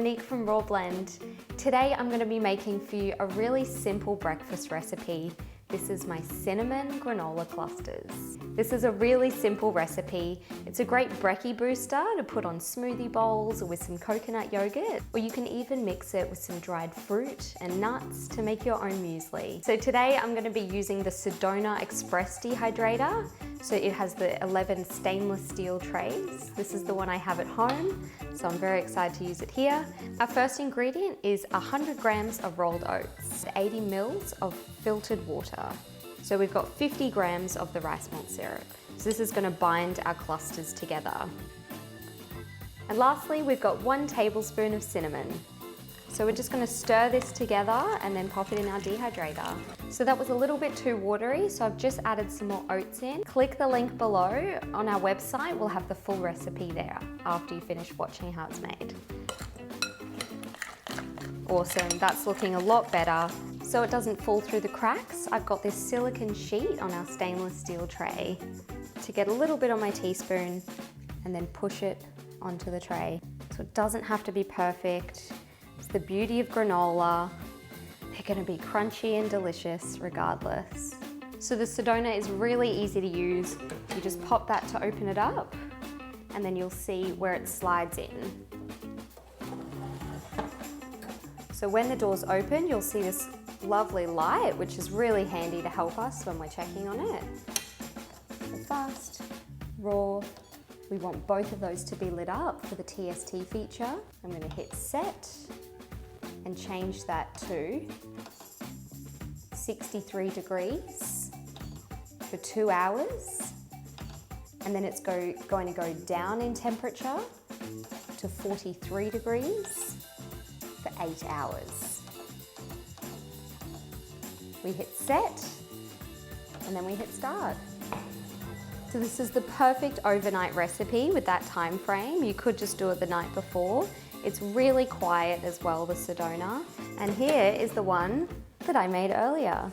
Monique from Raw Blend. Today I'm going to be making for you a really simple breakfast recipe. This is my cinnamon granola clusters. This is a really simple recipe. It's a great brekkie booster to put on smoothie bowls or with some coconut yogurt, or you can even mix it with some dried fruit and nuts to make your own muesli. So today I'm going to be using the Sedona Express Dehydrator. So it has the 11 stainless steel trays. This is the one I have at home, so I'm very excited to use it here. Our first ingredient is 100 grams of rolled oats, 80 mils of filtered water. So we've got 50 grams of the rice malt syrup. So this is going to bind our clusters together. And lastly, we've got 1 tablespoon of cinnamon. So we're just going to stir this together and then pop it in our dehydrator. So that was a little bit too watery, so I've just added some more oats in. Click the link below. On our website, we'll have the full recipe there after you finish watching how it's made. Awesome, that's looking a lot better. So it doesn't fall through the cracks, I've got this silicone sheet on our stainless steel tray to get a little bit on my teaspoon and then push it onto the tray. So it doesn't have to be perfect. It's the beauty of granola. They're going to be crunchy and delicious regardless. So the Sedona is really easy to use. You just pop that to open it up and then you'll see where it slides in. So when the doors open, you'll see this lovely light, which is really handy to help us when we're checking on it. So fast, raw. We want both of those to be lit up for the TST feature. I'm going to hit set and change that to 63 degrees for 2 hours. And then it's going to go down in temperature to 43 degrees for 8 hours. We hit set and then we hit start. So this is the perfect overnight recipe with that time frame. You could just do it the night before. It's really quiet as well, the Sedona. And here is the one that I made earlier.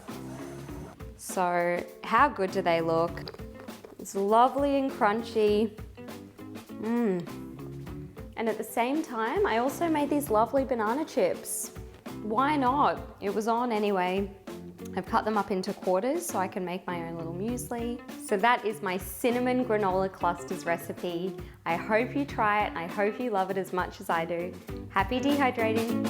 So how good do they look? It's lovely and crunchy. And at the same time, I also made these lovely banana chips. Why not? It was on anyway. I've cut them up into quarters so I can make my own little muesli. So that is my cinnamon granola clusters recipe. I hope you try it. I hope you love it as much as I do. Happy dehydrating.